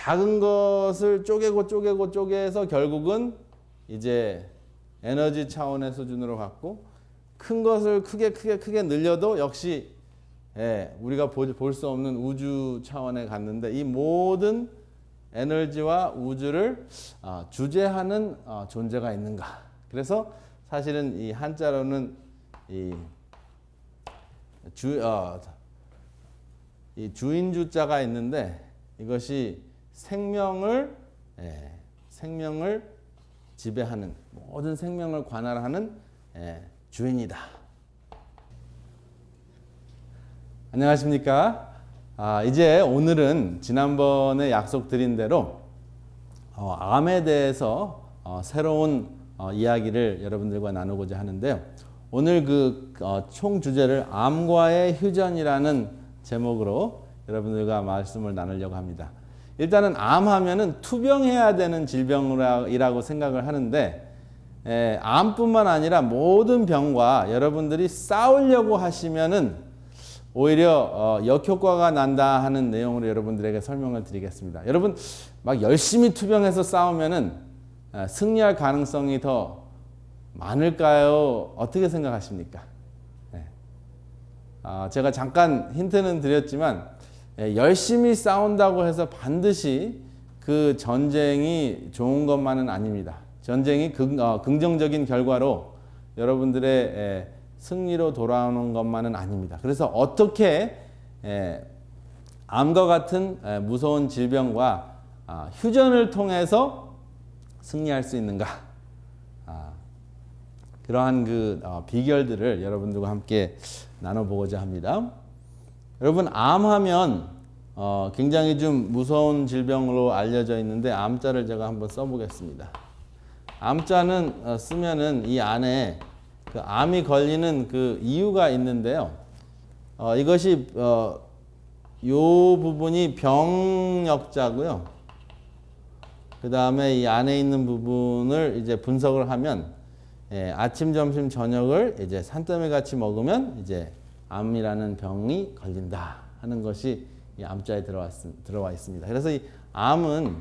작은 것을 쪼개서 결국은 이제 에너지 차원의 수준으로 갔고, 큰 것을 크게 늘려도 역시 우리가 볼 수 없는 우주 차원에 갔는데, 이 모든 에너지와 우주를 주재하는 존재가 있는가. 그래서 사실은 이 한자로는 이 주인주자가 있는데, 이것이 생명을 지배하는, 모든 생명을 관할하는 주인이다. 안녕하십니까? 이제 오늘은 지난번에 약속드린 대로 암에 대해서 새로운 이야기를 여러분들과 나누고자 하는데요. 오늘 총 주제를 암과의 휴전이라는 제목으로 여러분들과 말씀을 나누려고 합니다. 일단은 암하면은 투병해야 되는 질병이라고 생각을 하는데, 암뿐만 아니라 모든 병과 여러분들이 싸우려고 하시면은 오히려 역효과가 난다 하는 내용으로 여러분들에게 설명을 드리겠습니다. 여러분 막 열심히 투병해서 싸우면은 승리할 가능성이 더 많을까요? 어떻게 생각하십니까? 제가 잠깐 힌트는 드렸지만, 열심히 싸운다고 해서 반드시 그 전쟁이 좋은 것만은 아닙니다. 전쟁이 긍정적인 결과로 여러분들의 승리로 돌아오는 것만은 아닙니다. 그래서 어떻게 암과 같은 무서운 질병과 휴전을 통해서 승리할 수 있는가, 그러한 비결들을 여러분들과 함께 나눠보고자 합니다. 여러분, 암하면 굉장히 좀 무서운 질병으로 알려져 있는데, 암자를 제가 한번 써보겠습니다. 암자는 쓰면은 이 안에 그 암이 걸리는 그 이유가 있는데요. 이것이 요 부분이 병역자고요. 그 다음에 이 안에 있는 부분을 이제 분석을 하면, 아침, 점심, 저녁을 이제 산더미 같이 먹으면 이제 암이라는 병이 걸린다 하는 것이 이 암자에 들어와 있습니다. 그래서 이 암은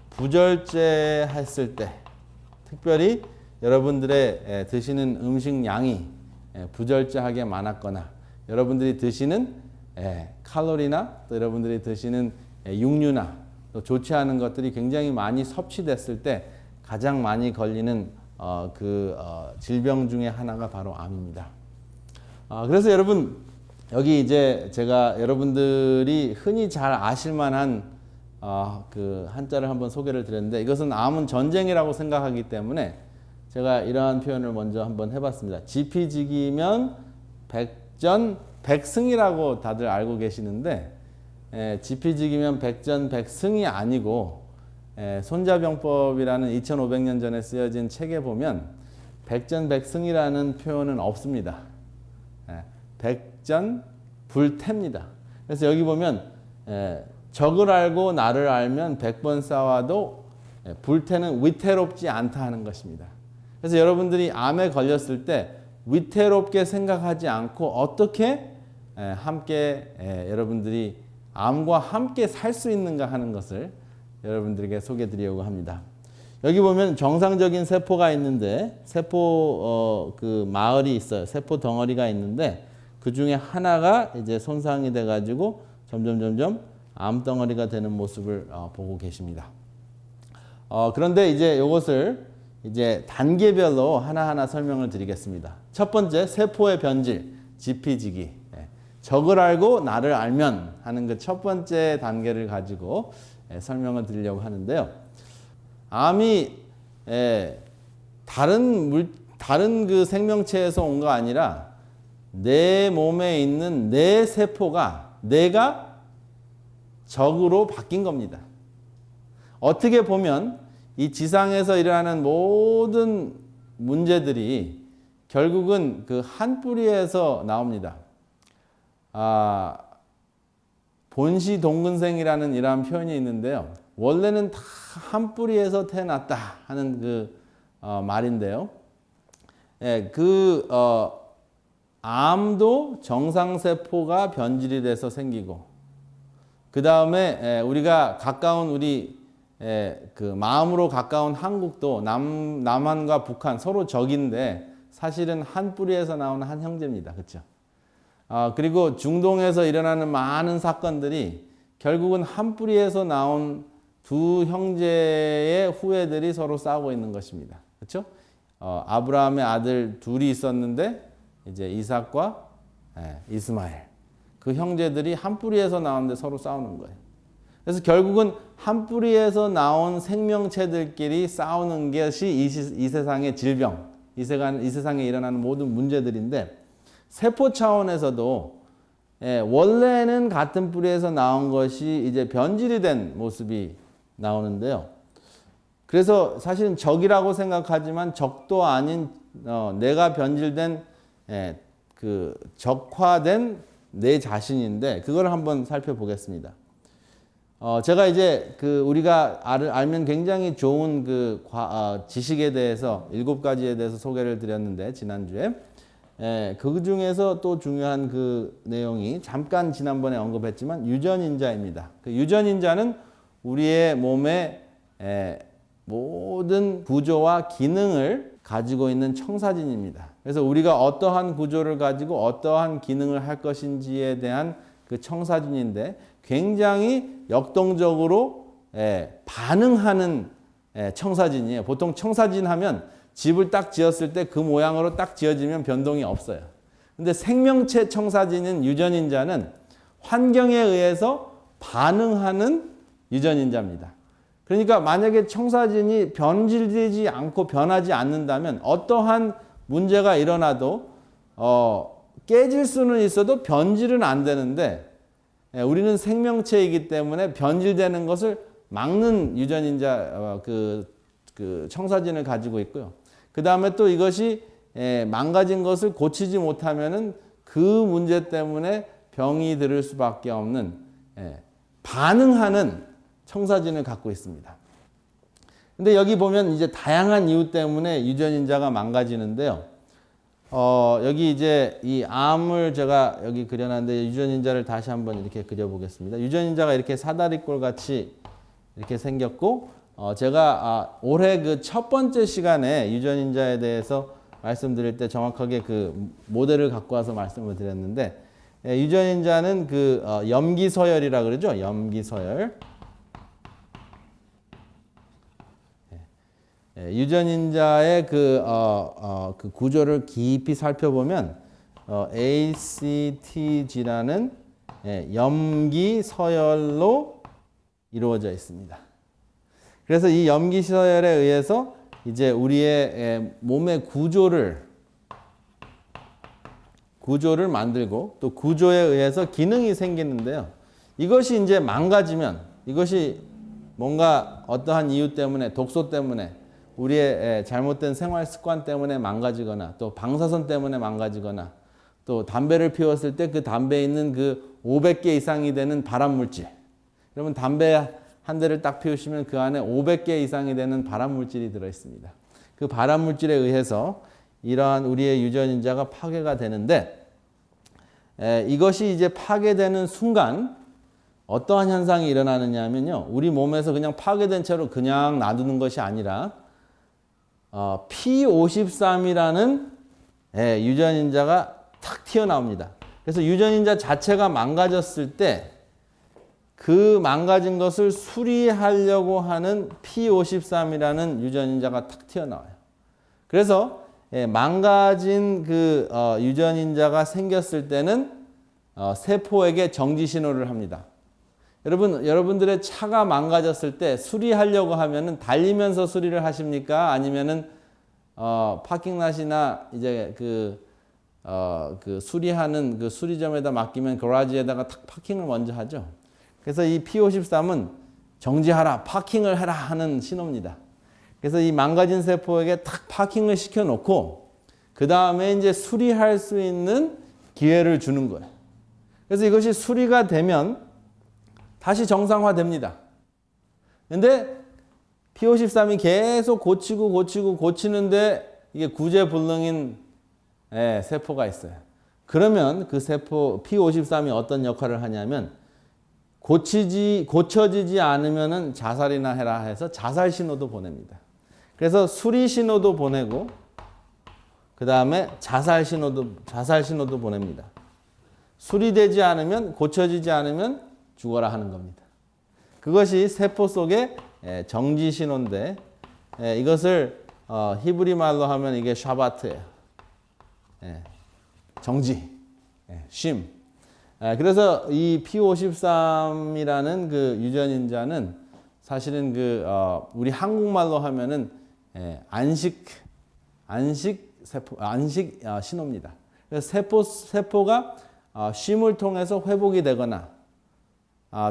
부절제 했을 때, 특별히 여러분들의 드시는 음식 양이 부절제하게 많았거나, 여러분들이 드시는 칼로리나 또 여러분들이 드시는 육류나 또 좋지 않은 것들이 굉장히 많이 섭취됐을 때 가장 많이 걸리는 질병 중에 하나가 바로 암입니다. 그래서 여러분, 여기 이제 제가 여러분들이 흔히 잘 아실 만한 그 한자를 한번 소개를 드렸는데, 이것은 암은 전쟁이라고 생각하기 때문에 제가 이러한 표현을 먼저 한번 해봤습니다. 지피지기면 백전백승이라고 다들 알고 계시는데, 지피지기면 백전백승이 아니고, 손자병법이라는 2500년 전에 쓰여진 책에 보면 백전백승이라는 표현은 없습니다. 백전불태입니다. 그래서 여기 보면 적을 알고 나를 알면 100번 싸워도 불태는 위태롭지 않다 하는 것입니다. 그래서 여러분들이 암에 걸렸을 때 위태롭게 생각하지 않고 어떻게 함께 여러분들이 암과 함께 살 수 있는가 하는 것을 여러분들에게 소개해 드리려고 합니다. 여기 보면 정상적인 세포가 있는데, 세포 마을이 있어요. 세포 덩어리가 있는데, 그 중에 하나가 이제 손상이 돼 가지고 점점 암덩어리가 되는 모습을 보고 계십니다. 그런데 이제 이것을 이제 단계별로 하나하나 설명을 드리겠습니다. 첫 번째, 세포의 변질, 지피지기. 적을 알고 나를 알면 하는 그 첫 번째 단계를 가지고 설명을 드리려고 하는데요. 암이 다른 그 생명체에서 온 거 아니라 내 몸에 있는 내 세포가, 내가 적으로 바뀐 겁니다. 어떻게 보면 이 지상에서 일어나는 모든 문제들이 결국은 그 한 뿌리에서 나옵니다. 본시동근생이라는 이러한 표현이 있는데요. 원래는 다 한 뿌리에서 태어났다 하는 그 말인데요. 암도 정상세포가 변질이 돼서 생기고, 그 다음에 우리가 가까운 그 마음으로 가까운 한국도 남한과 북한 서로 적인데 사실은 한 뿌리에서 나오는 한 형제입니다. 그렇죠? 그리고 중동에서 일어나는 많은 사건들이 결국은 한 뿌리에서 나온 두 형제의 후예들이 서로 싸우고 있는 것입니다. 그렇죠? 아브라함의 아들 둘이 있었는데 이제 이삭과 이스마엘 그 형제들이 한 뿌리에서 나오는데 서로 싸우는 거예요. 그래서 결국은 한 뿌리에서 나온 생명체들끼리 싸우는 것이 이 세상의 질병, 이 세상에 일어나는 모든 문제들인데 세포 차원에서도 원래는 같은 뿌리에서 나온 것이 이제 변질이 된 모습이 나오는데요. 그래서 사실은 적이라고 생각하지만 적도 아닌 내가 변질된 그 적화된 내 자신인데 그걸 한번 살펴보겠습니다. 제가 이제 우리가 알면 굉장히 좋은 지식에 대해서 7가지에 대해서 소개를 드렸는데 지난주에 그 중에서 또 중요한 그 내용이 잠깐 지난번에 언급했지만 유전인자입니다. 그 유전인자는 우리의 몸의 모든 구조와 기능을 가지고 있는 청사진입니다. 그래서 우리가 어떠한 구조를 가지고 어떠한 기능을 할 것인지에 대한 그 청사진인데 굉장히 역동적으로 반응하는 청사진이에요. 보통 청사진 하면 집을 딱 지었을 때 그 모양으로 딱 지어지면 변동이 없어요. 근데 생명체 청사진인 유전인자는 환경에 의해서 반응하는 유전인자입니다. 그러니까 만약에 청사진이 변질되지 않고 변하지 않는다면 어떠한 문제가 일어나도 깨질 수는 있어도 변질은 안 되는데 우리는 생명체이기 때문에 변질되는 것을 막는 유전인자 그 청사진을 가지고 있고요. 그 다음에 또 이것이 망가진 것을 고치지 못하면은 그 문제 때문에 병이 들을 수밖에 없는 반응하는 청사진을 갖고 있습니다. 근데 여기 보면 이제 다양한 이유 때문에 유전인자가 망가지는데요. 여기 이제 이 암을 제가 여기 그려놨는데 유전인자를 다시 한번 이렇게 그려보겠습니다. 유전인자가 이렇게 사다리꼴 같이 이렇게 생겼고, 제가 올해 그 첫 번째 시간에 유전인자에 대해서 말씀드릴 때 정확하게 그 모델을 갖고 와서 말씀을 드렸는데, 유전인자는 그 염기서열이라 그러죠. 염기서열. 유전인자의 그 구조를 깊이 살펴보면 ACTG라는 염기서열로 이루어져 있습니다. 그래서 이 염기서열에 의해서 이제 우리의 몸의 구조를 만들고 또 구조에 의해서 기능이 생기는데요. 이것이 이제 망가지면 이것이 뭔가 어떠한 이유 때문에 독소 때문에 우리의 잘못된 생활 습관 때문에 망가지거나 또 방사선 때문에 망가지거나 또 담배를 피웠을 때 그 담배에 있는 그 500개 이상이 되는 발암물질. 여러분 담배 한 대를 딱 피우시면 그 안에 500개 이상이 되는 발암물질이 들어있습니다. 그 발암물질에 의해서 이러한 우리의 유전인자가 파괴가 되는데 이것이 이제 파괴되는 순간 어떠한 현상이 일어나느냐 하면요. 우리 몸에서 그냥 파괴된 채로 그냥 놔두는 것이 아니라 P53이라는 유전인자가 탁 튀어나옵니다. 그래서 유전인자 자체가 망가졌을 때 그 망가진 것을 수리하려고 하는 P53이라는 유전인자가 탁 튀어나와요. 그래서 망가진 그 유전인자가 생겼을 때는 세포에게 정지 신호를 합니다. 여러분들의 차가 망가졌을 때 수리하려고 하면은 달리면서 수리를 하십니까? 아니면은 파킹랏이나 이제 그 수리하는 그 수리점에다 맡기면 거라지에다가 탁 파킹을 먼저 하죠. 그래서 이 P53은 정지하라, 파킹을 해라 하는 신호입니다. 그래서 이 망가진 세포에게 탁 파킹을 시켜놓고 그 다음에 이제 수리할 수 있는 기회를 주는 거예요. 그래서 이것이 수리가 되면 다시 정상화됩니다. 근데 P53이 계속 고치는데 이게 구제불능인 세포가 있어요. 그러면 그 세포 P53이 어떤 역할을 하냐면 고쳐지지 않으면은 자살이나 해라 해서 자살 신호도 보냅니다. 그래서 수리 신호도 보내고 그 다음에 자살 신호도 보냅니다. 수리되지 않으면, 고쳐지지 않으면 죽어라 하는 겁니다. 그것이 세포 속의 정지 신호인데, 이것을 히브리 말로 하면 이게 샤바트예요. 정지, 쉼. 그래서 이 P53이라는 그 유전인자는 사실은 우리 한국말로 하면은 안식 신호입니다. 그래서 세포가 쉼을 통해서 회복이 되거나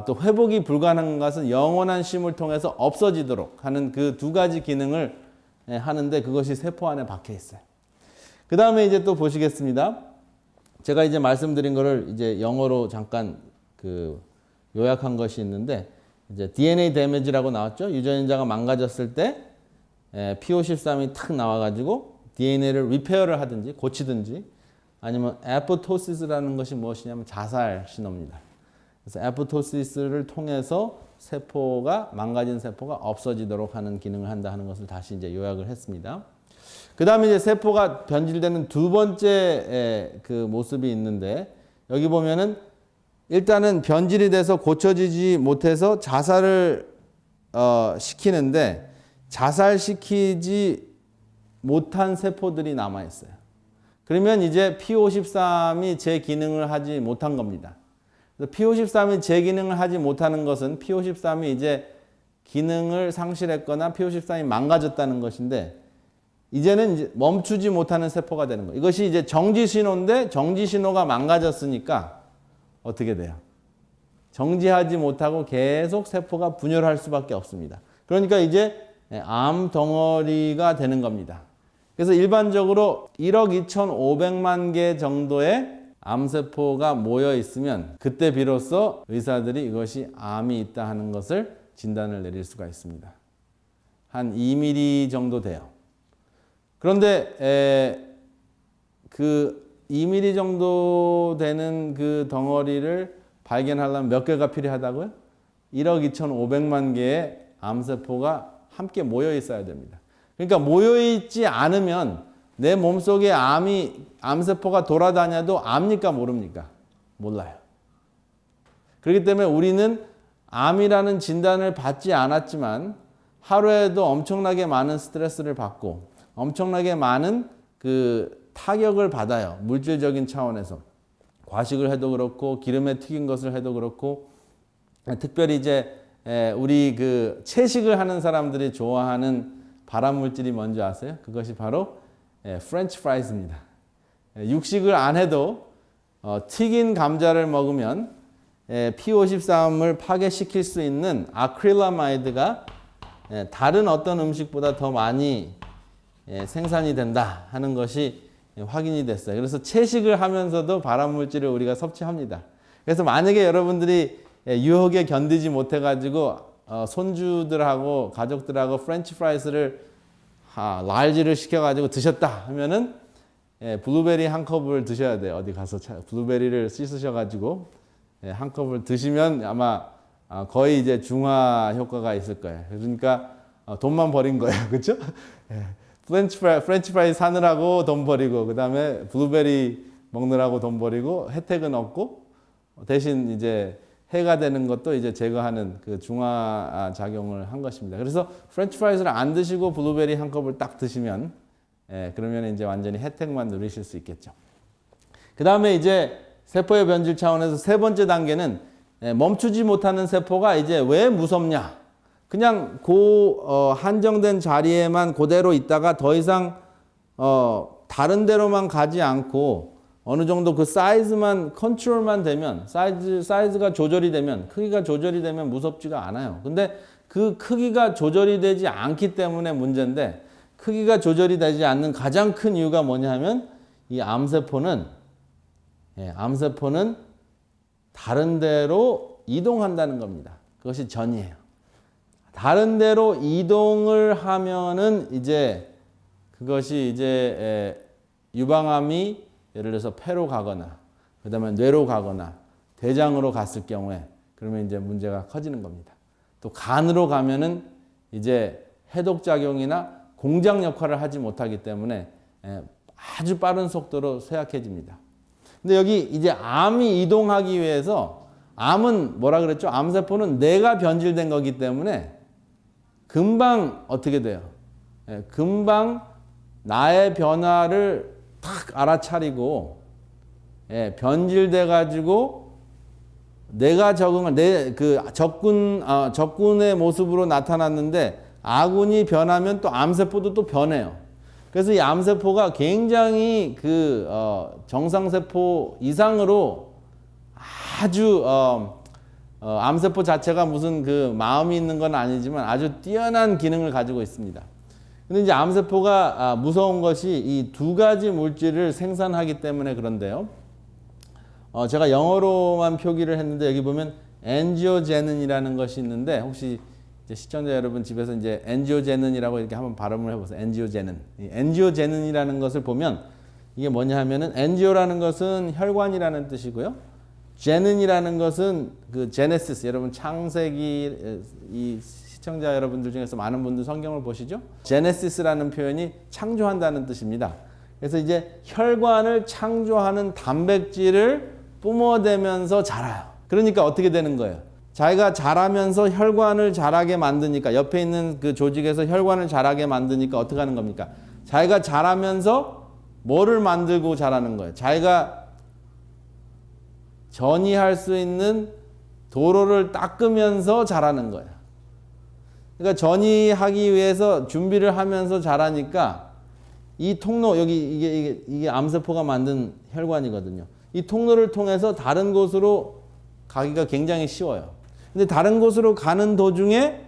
또 회복이 불가능한 것은 영원한 쉼을 통해서 없어지도록 하는 그 두 가지 기능을 하는데 그것이 세포 안에 박혀 있어요. 그 다음에 이제 또 보시겠습니다. 제가 이제 말씀드린 거를 이제 영어로 잠깐 요약한 것이 있는데, 이제 DNA 데미지라고 나왔죠. 유전인자가 망가졌을 때 P53이 탁 나와가지고 DNA를 리페어를 하든지 고치든지, 아니면 에포토시스라는 것이 무엇이냐면 자살 신호입니다. 그래서 에포토시스를 통해서 망가진 세포가 없어지도록 하는 기능을 한다 하는 것을 다시 이제 요약을 했습니다. 그 다음에 이제 세포가 변질되는 두 번째 그 모습이 있는데, 여기 보면은 일단은 변질이 돼서 고쳐지지 못해서 자살을 시키는데, 자살시키지 못한 세포들이 남아 있어요. 그러면 이제 P53이 제 기능을 하지 못한 겁니다. 그래서 P53이 제 기능을 하지 못하는 것은 P53이 이제 기능을 상실했거나 P53이 망가졌다는 것인데, 이제는 이제 멈추지 못하는 세포가 되는 거예요. 이것이 이제 정지 신호인데, 정지 신호가 망가졌으니까 어떻게 돼요? 정지하지 못하고 계속 세포가 분열할 수밖에 없습니다. 그러니까 이제 암 덩어리가 되는 겁니다. 그래서 일반적으로 1억 2,500만 개 정도의 암세포가 모여 있으면 그때 비로소 의사들이 이것이 암이 있다 하는 것을 진단을 내릴 수가 있습니다. 한 2mm 정도 돼요. 그런데 그 2mm 정도 되는 그 덩어리를 발견하려면 몇 개가 필요하다고요? 1억 2,500만 개의 암세포가 함께 모여 있어야 됩니다. 그러니까 모여 있지 않으면 내 몸속에 암세포가 돌아다녀도 압니까 모릅니까? 몰라요. 그렇기 때문에 우리는 암이라는 진단을 받지 않았지만 하루에도 엄청나게 많은 스트레스를 받고 엄청나게 많은 그 타격을 받아요. 물질적인 차원에서. 과식을 해도 그렇고 기름에 튀긴 것을 해도 그렇고, 특별히 이제 우리 그 채식을 하는 사람들이 좋아하는 발암물질이 뭔지 아세요? 그것이 바로 프렌치 프라이즈입니다. 육식을 안 해도 튀긴 감자를 먹으면 P53을 파괴시킬 수 있는 아크릴라마이드가 다른 어떤 음식보다 더 많이 생산이 된다 하는 것이 확인이 됐어요. 그래서 채식을 하면서도 발암물질을 우리가 섭취합니다. 그래서 만약에 여러분들이 유혹에 견디지 못해가지고 손주들하고 가족들하고 프렌치 프라이스를 라지를 시켜가지고 드셨다 하면은 블루베리 한 컵을 드셔야 돼요. 어디 가서 블루베리를 씻으셔가지고 한 컵을 드시면 아마 거의 이제 중화 효과가 있을 거예요. 그러니까 돈만 버린 거예요. 그렇죠? 프렌치 프라이 사느라고 돈 버리고, 그 다음에 블루베리 먹느라고 돈 버리고 혜택은 없고, 대신 이제 해가 되는 것도 이제 제거하는 그 중화 작용을 한 것입니다. 그래서 프렌치 프라이즈를 안 드시고 블루베리 한 컵을 딱 드시면 그러면 이제 완전히 혜택만 누리실 수 있겠죠. 그 다음에 이제 세포의 변질 차원에서 세 번째 단계는 멈추지 못하는 세포가 이제 왜 무섭냐? 그냥 한정된 자리에만 그대로 있다가 더 이상 다른 데로만 가지 않고 어느 정도 그 사이즈만 컨트롤만 되면, 사이즈가 조절이 되면, 크기가 조절이 되면 무섭지가 않아요. 근데 그 크기가 조절이 되지 않기 때문에 문제인데, 크기가 조절이 되지 않는 가장 큰 이유가 뭐냐 하면 이 암세포는 다른 데로 이동한다는 겁니다. 그것이 전이에요. 다른 데로 이동을 하면은 이제 그것이 이제 유방암이 예를 들어서 폐로 가거나, 그 다음에 뇌로 가거나, 대장으로 갔을 경우에 그러면 이제 문제가 커지는 겁니다. 또 간으로 가면은 이제 해독작용이나 공장 역할을 하지 못하기 때문에 아주 빠른 속도로 쇠약해집니다. 근데 여기 이제 암이 이동하기 위해서 암은 뭐라 그랬죠? 암세포는 뇌가 변질된 거기 때문에 금방 어떻게 돼요? 금방 나의 변화를 탁 알아차리고 변질돼 가지고 내가 적응을 적군의 모습으로 나타났는데 아군이 변하면 또 암세포도 또 변해요. 그래서 이 암세포가 굉장히 정상세포 이상으로 아주 암세포 자체가 무슨 마음이 있는 건 아니지만 아주 뛰어난 기능을 가지고 있습니다. 근데 이제 암세포가 무서운 것이 이 두 가지 물질을 생산하기 때문에 그런데요. 제가 영어로만 표기를 했는데 여기 보면 엔지오제닌이라는 것이 있는데 혹시 이제 시청자 여러분 집에서 이제 엔지오제닌이라고 이렇게 한번 발음을 해보세요. 엔지오제닌. 엔지오제닌이라는 것을 보면 이게 뭐냐 하면은 엔지오라는 것은 혈관이라는 뜻이고요. 제닌이라는 것은 제네시스, 여러분 창세기 이 시청자 여러분들 중에서 많은 분들 성경을 보시죠. 제네시스라는 표현이 창조한다는 뜻입니다. 그래서 이제 혈관을 창조하는 단백질을 뿜어대면서 자라요. 그러니까 어떻게 되는 거예요? 자기가 자라면서 혈관을 자라게 만드니까 옆에 있는 그 조직에서 혈관을 자라게 만드니까 어떻게 하는 겁니까? 자기가 자라면서 뭐를 만들고 자라는 거예요? 자기가 전이할 수 있는 도로를 닦으면서 자라는 거예요. 그러니까 전이하기 위해서 준비를 하면서 자라니까 이 통로, 여기 이게 암세포가 만든 혈관이거든요. 이 통로를 통해서 다른 곳으로 가기가 굉장히 쉬워요. 근데 다른 곳으로 가는 도중에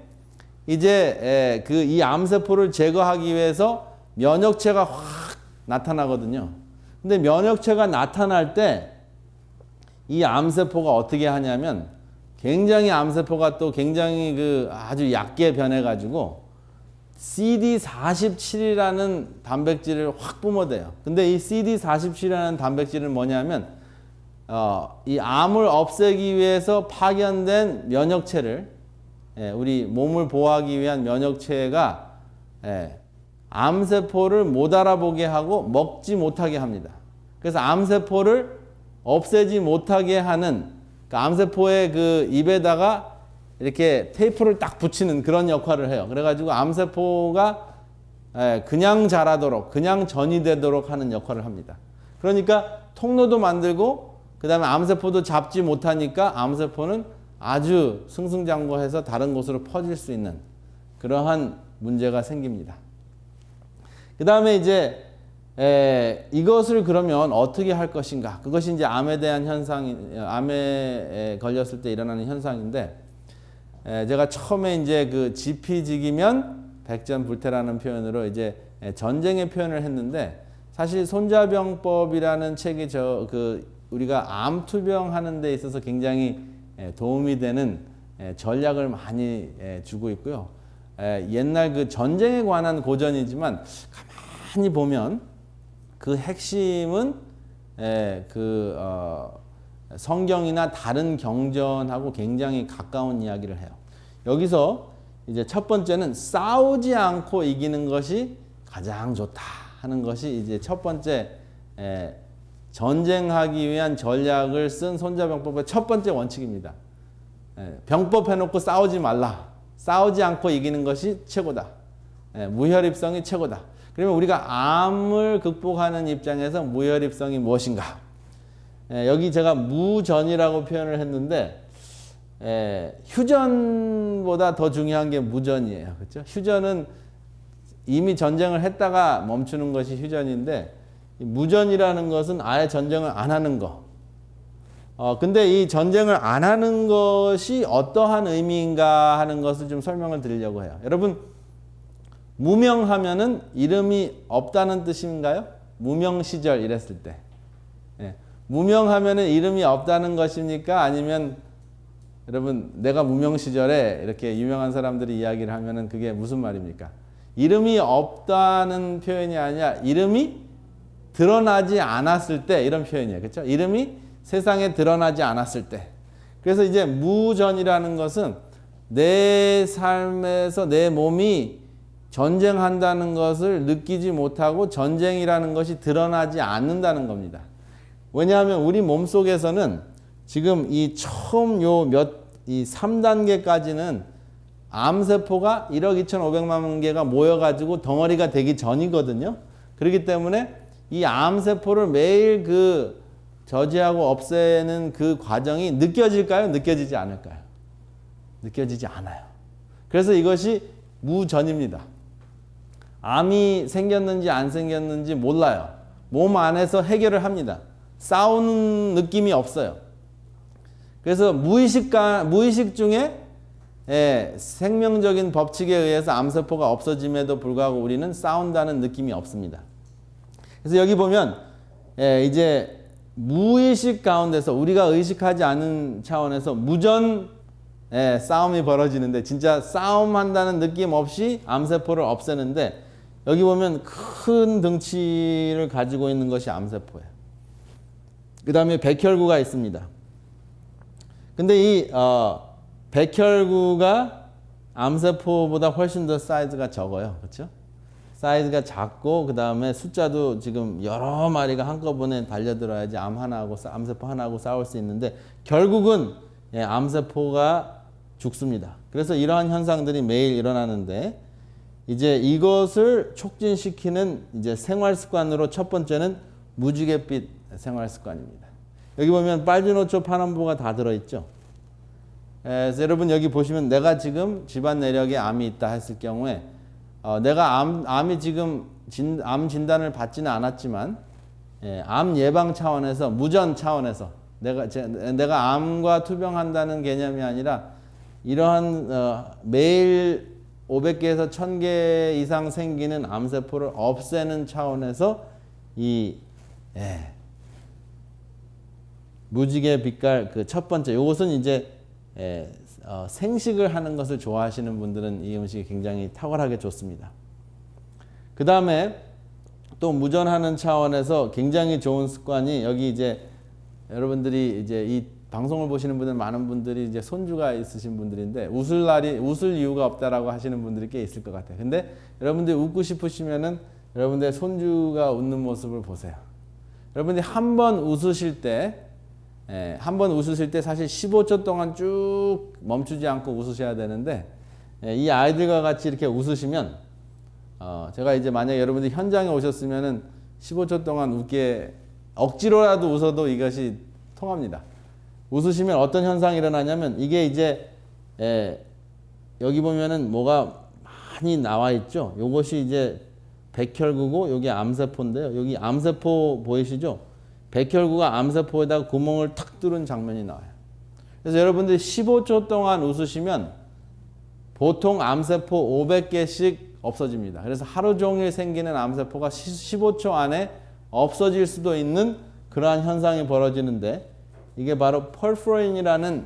이제 이 암세포를 제거하기 위해서 면역체가 확 나타나거든요. 근데 면역체가 나타날 때 이 암세포가 어떻게 하냐면 굉장히 암세포가 또 굉장히 아주 얕게 변해가지고 CD47이라는 단백질을 확 뿜어대요. 근데 이 CD47이라는 단백질은 뭐냐면 이 암을 없애기 위해서 파견된 면역체를 우리 몸을 보호하기 위한 면역체가 암세포를 못 알아보게 하고 먹지 못하게 합니다. 그래서 암세포를 없애지 못하게 하는 암세포의 입에다가 이렇게 테이프를 딱 붙이는 그런 역할을 해요. 그래가지고 암세포가 그냥 자라도록, 그냥 전이되도록 하는 역할을 합니다. 그러니까 통로도 만들고 그 다음에 암세포도 잡지 못하니까 암세포는 아주 승승장구해서 다른 곳으로 퍼질 수 있는 그러한 문제가 생깁니다. 그 다음에 이제 이것을 그러면 어떻게 할 것인가? 그것이 이제 암에 대한 암에 걸렸을 때 일어나는 현상인데, 제가 처음에 이제 지피지기면 백전불태라는 표현으로 이제 전쟁의 표현을 했는데, 사실 손자병법이라는 책이 우리가 암 투병하는 데 있어서 굉장히 도움이 되는 전략을 많이 주고 있고요. 옛날 전쟁에 관한 고전이지만 가만히 보면 그 핵심은 성경이나 다른 경전하고 굉장히 가까운 이야기를 해요. 여기서 이제 첫 번째는 싸우지 않고 이기는 것이 가장 좋다 하는 것이 이제 첫 번째 전쟁하기 위한 전략을 쓴 손자병법의 첫 번째 원칙입니다. 병법 해놓고 싸우지 말라. 싸우지 않고 이기는 것이 최고다. 무혈입성이 최고다. 그러면 우리가 암을 극복하는 입장에서 무혈입성이 무엇인가? 여기 제가 무전이라고 표현을 했는데 휴전보다 더 중요한 게 무전이에요. 그렇죠? 휴전은 이미 전쟁을 했다가 멈추는 것이 휴전인데 무전이라는 것은 아예 전쟁을 안 하는 거. 근데 이 전쟁을 안 하는 것이 어떠한 의미인가 하는 것을 좀 설명을 드리려고 해요. 여러분, 무명하면은 이름이 없다는 뜻인가요? 무명 시절 이랬을 때. 무명하면은 이름이 없다는 것입니까? 아니면 여러분, 내가 무명 시절에 이렇게 유명한 사람들이 이야기를 하면은 그게 무슨 말입니까? 이름이 없다는 표현이 아니라 이름이 드러나지 않았을 때 이런 표현이에요. 그렇죠? 이름이 세상에 드러나지 않았을 때. 그래서 이제 무전이라는 것은 내 삶에서 내 몸이 전쟁한다는 것을 느끼지 못하고 전쟁이라는 것이 드러나지 않는다는 겁니다. 왜냐하면 우리 몸 속에서는 지금 이 처음 이 3단계까지는 암세포가 1억 2,500만 개가 모여가지고 덩어리가 되기 전이거든요. 그렇기 때문에 이 암세포를 매일 그 저지하고 없애는 그 과정이 느껴질까요? 느껴지지 않을까요? 느껴지지 않아요. 그래서 이것이 무전입니다. 암이 생겼는지 안 생겼는지 몰라요. 몸 안에서 해결을 합니다. 싸우는 느낌이 없어요. 그래서 무의식 중에 생명적인 법칙에 의해서 암세포가 없어짐에도 불구하고 우리는 싸운다는 느낌이 없습니다. 그래서 여기 보면 이제 무의식 가운데서 우리가 의식하지 않은 차원에서 무전 싸움이 벌어지는데 진짜 싸움한다는 느낌 없이 암세포를 없애는데 여기 보면 큰 덩치를 가지고 있는 것이 암세포예요. 그 다음에 백혈구가 있습니다. 근데 이 백혈구가 암세포보다 훨씬 더 사이즈가 적어요. 그렇죠? 사이즈가 작고 그 다음에 숫자도 지금 여러 마리가 한꺼번에 달려들어야지 암세포 하나하고 싸울 수 있는데 결국은 암세포가 죽습니다. 그래서 이러한 현상들이 매일 일어나는데 이제 이것을 촉진시키는 이제 생활 습관으로 첫 번째는 무지갯빛 생활 습관입니다. 여기 보면 빨주노초 파남보가 다 들어있죠. 그래서 여러분 여기 보시면 내가 지금 집안 내력에 암이 있다 했을 경우에 내가 암이 지금 암 진단을 받지는 않았지만 암 예방 차원에서 무전 차원에서 내가 암과 투병한다는 개념이 아니라 이러한 매일 500개에서 1000개 이상 생기는 암세포를 없애는 차원에서 이 무지개 빛깔 그 첫 번째 요것은 이제 생식을 하는 것을 좋아하시는 분들은 이 음식이 굉장히 탁월하게 좋습니다. 그 다음에 또 무전하는 차원에서 굉장히 좋은 습관이 여기 이제 여러분들이 이제 이 방송을 보시는 분들 많은 분들이 이제 손주가 있으신 분들인데 웃을 이유가 없다라고 하시는 분들이 꽤 있을 것 같아요. 근데 여러분들이 웃고 싶으시면은 여러분들의 손주가 웃는 모습을 보세요. 여러분들이 한 번 웃으실 때 사실 15초 동안 쭉 멈추지 않고 웃으셔야 되는데 이 아이들과 같이 이렇게 웃으시면 제가 이제 만약에 여러분들이 현장에 오셨으면은 15초 동안 웃게 억지로라도 웃어도 이것이 통합니다. 웃으시면 어떤 현상이 일어나냐면 이게 이제 여기 보면은 뭐가 많이 나와 있죠. 요것이 이제 백혈구고 여기 암세포인데요. 여기 암세포 보이시죠? 백혈구가 암세포에다가 구멍을 탁 뚫은 장면이 나와요. 그래서 여러분들이 15초 동안 웃으시면 보통 암세포 500개씩 없어집니다. 그래서 하루 종일 생기는 암세포가 15초 안에 없어질 수도 있는 그러한 현상이 벌어지는데 이게 바로 펄프로인이라는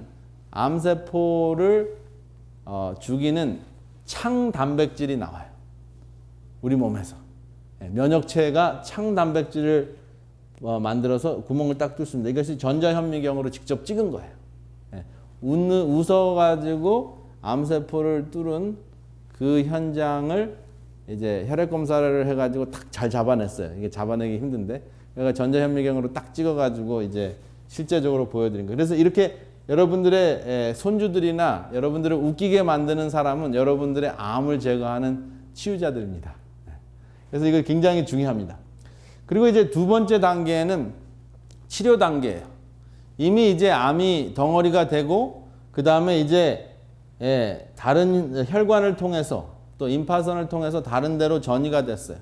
암세포를 죽이는 창 단백질이 나와요. 우리 몸에서. 면역체가 창 단백질을 만들어서 구멍을 딱 뚫습니다. 이것이 전자현미경으로 직접 찍은 거예요. 웃어가지고 암세포를 뚫은 그 현장을 이제 혈액 검사를 해가지고 딱 잘 잡아냈어요. 이게 잡아내기 힘든데, 그러니까 전자현미경으로 딱 찍어가지고 이제 실제적으로 보여드린 거예요. 그래서 이렇게 여러분들의 손주들이나 여러분들을 웃기게 만드는 사람은 여러분들의 암을 제거하는 치유자들입니다. 그래서 이거 굉장히 중요합니다. 그리고 이제 두 번째 단계는 치료 단계예요. 이미 이제 암이 덩어리가 되고 그 다음에 이제 다른 혈관을 통해서 또 임파선을 통해서 다른 데로 전이가 됐어요.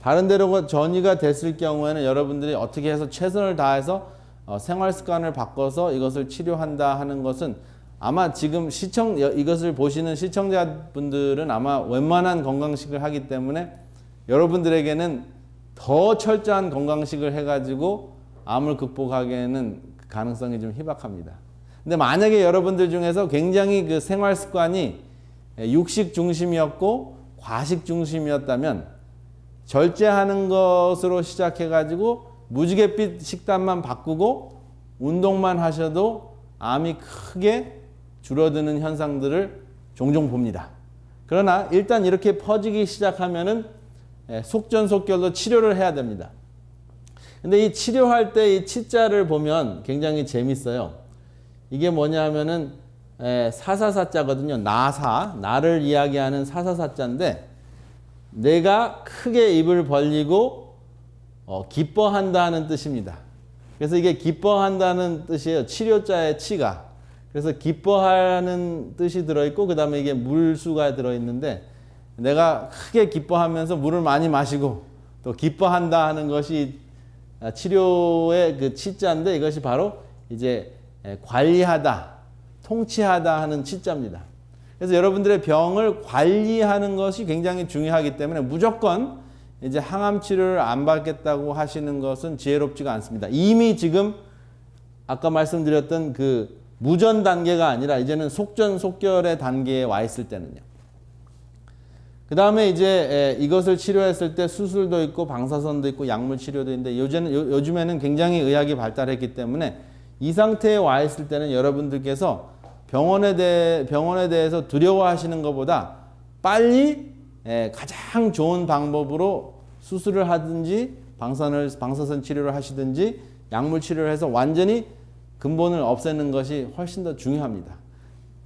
다른 데로 전이가 됐을 경우에는 여러분들이 어떻게 해서 최선을 다해서 생활 습관을 바꿔서 이것을 치료한다 하는 것은 아마 지금 이것을 보시는 시청자분들은 아마 웬만한 건강식을 하기 때문에 여러분들에게는 더 철저한 건강식을 해가지고 암을 극복하기에는 가능성이 좀 희박합니다. 근데 만약에 여러분들 중에서 굉장히 그 생활 습관이 육식 중심이었고 과식 중심이었다면 절제하는 것으로 시작해가지고 무지갯빛 식단만 바꾸고 운동만 하셔도 암이 크게 줄어드는 현상들을 종종 봅니다. 그러나 일단 이렇게 퍼지기 시작하면은 속전속결로 치료를 해야 됩니다. 근데 이 치료할 때 이 치자를 보면 굉장히 재밌어요. 이게 뭐냐면은 사사사자거든요. 나를 이야기하는 사사사자인데, 내가 크게 입을 벌리고 기뻐한다는 뜻입니다. 그래서 이게 기뻐한다는 뜻이에요. 치료자의 치가. 그래서 기뻐하는 뜻이 들어있고, 그 다음에 이게 물수가 들어있는데, 내가 크게 기뻐하면서 물을 많이 마시고 또 기뻐한다 하는 것이 치료의 그 치자인데, 이것이 바로 이제 관리하다, 통치하다 하는 치자입니다. 그래서 여러분들의 병을 관리하는 것이 굉장히 중요하기 때문에 무조건 이제 항암 치료를 안 받겠다고 하시는 것은 지혜롭지가 않습니다. 이미 지금 아까 말씀드렸던 그 무전 단계가 아니라 이제는 속전속결의 단계에 와 있을 때는요. 그 다음에 이제 이것을 치료했을 때 수술도 있고 방사선도 있고 약물 치료도 있는데, 요즘에는 굉장히 의학이 발달했기 때문에 이 상태에 와 있을 때는 여러분들께서 병원에 대해서 두려워하시는 것보다 빨리 가장 좋은 방법으로 수술을 하든지 방사선 치료를 하시든지 약물 치료를 해서 완전히 근본을 없애는 것이 훨씬 더 중요합니다.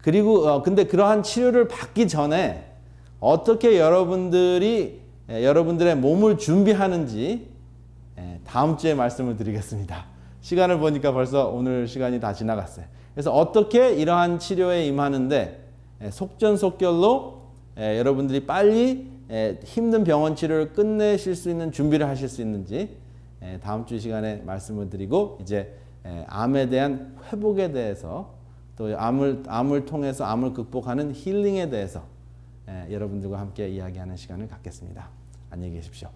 그리고 근데 그러한 치료를 받기 전에 어떻게 여러분들이 여러분들의 몸을 준비하는지 다음 주에 말씀을 드리겠습니다. 시간을 보니까 벌써 오늘 시간이 다 지나갔어요. 그래서 어떻게 이러한 치료에 임하는데 속전속결로 여러분들이 빨리 힘든 병원 치료를 끝내실 수 있는 준비를 하실 수 있는지 다음 주 시간에 말씀을 드리고, 이제 암에 대한 회복에 대해서, 또 암을 통해서 암을 극복하는 힐링에 대해서 여러분들과 함께 이야기하는 시간을 갖겠습니다. 안녕히 계십시오.